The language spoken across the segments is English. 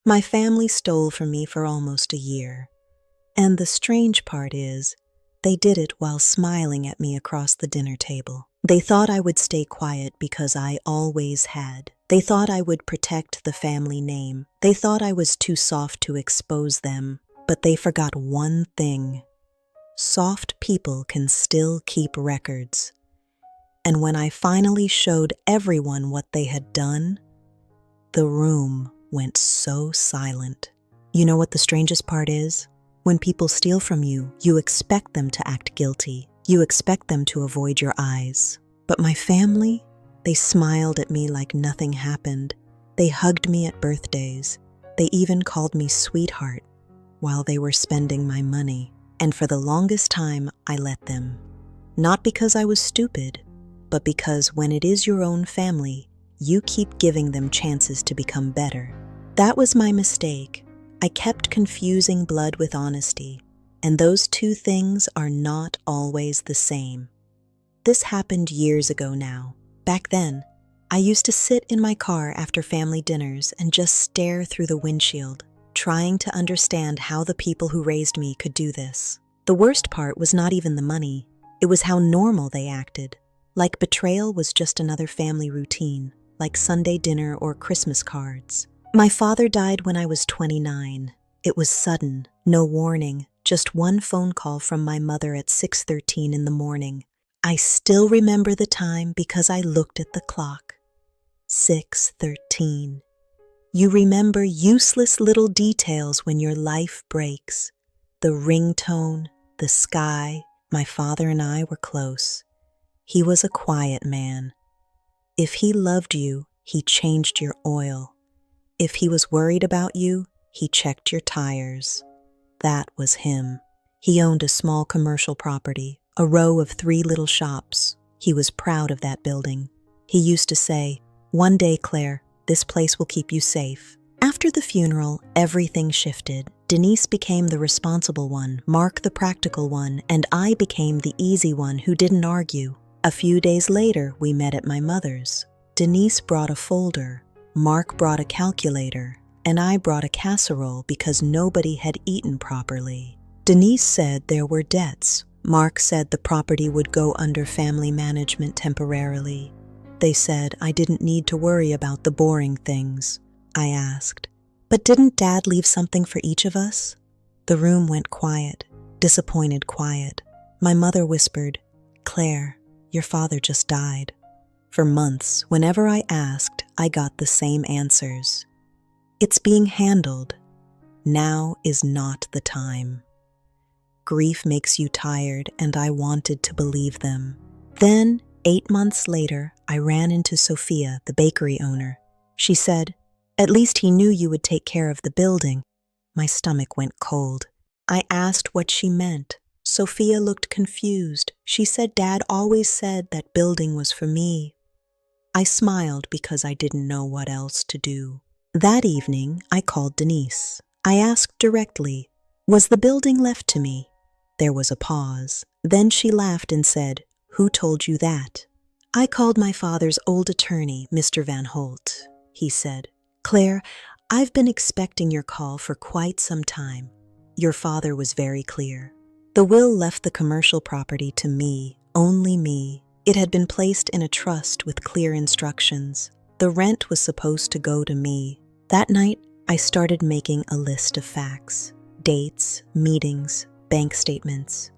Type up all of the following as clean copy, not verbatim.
My family stole from me for almost a year. And the strange part is, they did it while smiling at me across the dinner table. They thought I would stay quiet because I always had. They thought I would protect the family name. They thought I was too soft to expose them. But they forgot one thing. Soft people can still keep records. And when I finally showed everyone what they had done, the room went so silent. You know what the strangest part is? When people steal from you, you expect them to act guilty. You expect them to avoid your eyes. But my family, they smiled at me like nothing happened. They hugged me at birthdays. They even called me sweetheart while they were spending my money. And for the longest time, I let them. Not because I was stupid, but because when it is your own family, you keep giving them chances to become better. That was my mistake. I kept confusing blood with honesty, and those two things are not always the same. This happened years ago now. Back then, I used to sit in my car after family dinners and just stare through the windshield, trying to understand how the people who raised me could do this. The worst part was not even the money. It was how normal they acted. Like betrayal was just another family routine, like Sunday dinner or Christmas cards. My father died when I was 29. It was sudden, no warning, just one phone call from my mother at 6:13 in the morning. I still remember the time because I looked at the clock. 6:13. You remember useless little details when your life breaks. The ringtone, the sky. My father and I were close. He was a quiet man. If he loved you, he changed your oil. If he was worried about you, he checked your tires. That was him. He owned a small commercial property, a row of 3 little shops. He was proud of that building. He used to say, "One day, Claire, this place will keep you safe." After the funeral, everything shifted. Denise became the responsible one, Mark the practical one, and I became the easy one who didn't argue. A few days later, we met at my mother's. Denise brought a folder. Mark brought a calculator, and I brought a casserole because nobody had eaten properly. Denise said there were debts. Mark said the property would go under family management temporarily. They said I didn't need to worry about the boring things. I asked, "But didn't Dad leave something for each of us?" The room went quiet, disappointed quiet. My mother whispered, "Claire, your father just died." For months, whenever I asked, I got the same answers. It's being handled. Now is not the time. Grief makes you tired, and I wanted to believe them. Then, 8 months later, I ran into Sophia, the bakery owner. She said, "At least he knew you would take care of the building." My stomach went cold. I asked what she meant. Sophia looked confused. She said Dad always said that building was for me. I smiled because I didn't know what else to do. That evening, I called Denise. I asked directly, "Was the building left to me?" There was a pause. Then she laughed and said, "Who told you that?" "I called my father's old attorney, Mr. Van Holt," he said. "Claire, I've been expecting your call for quite some time. Your father was very clear. The will left the commercial property to me, only me. It had been placed in a trust with clear instructions. The rent was supposed to go to me. That night, I started making a list of facts, dates, meetings, bank statements.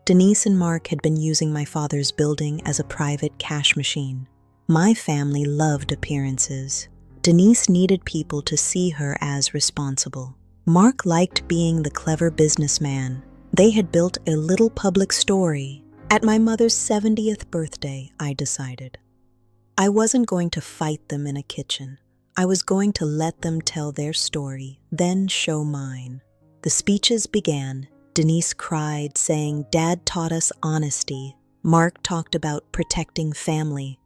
Denise and Mark had been using my father's building as a private cash machine. My family loved appearances. Denise needed people to see her as responsible. Mark liked being the clever businessman. They had built a little public story. At my mother's 70th birthday, I decided. I wasn't going to fight them in a kitchen. I was going to let them tell their story, then show mine. The speeches began. Denise cried, saying Dad taught us honesty. Mark talked about protecting family.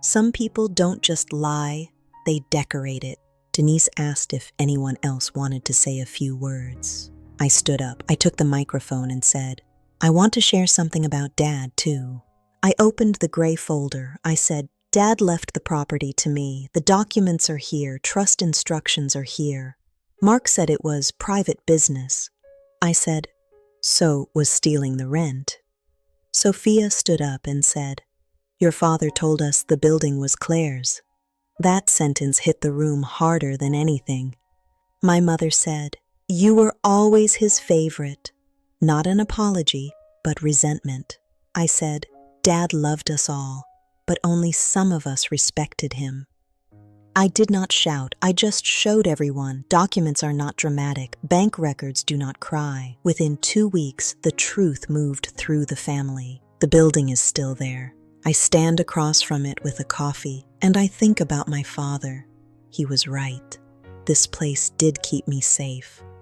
Some people don't just lie, they decorate it. Denise asked if anyone else wanted to say a few words. I stood up. I took the microphone and said, "I want to share something about Dad, too." I opened the gray folder. I said, "Dad left the property to me. The documents are here. Trust instructions are here." Mark said it was private business. I said, so was stealing the rent. Sophia stood up and said, your father told us the building was Claire's. That sentence hit the room harder than anything. My mother said, you were always his favorite. Not an apology, but resentment. I said, Dad loved us all, but only some of us respected him. I did not shout, I just showed everyone. Documents are not dramatic, bank records do not cry. Within 2 weeks, the truth moved through the family. The building is still there. I stand across from it with a coffee, and I think about my father. He was right. This place did keep me safe.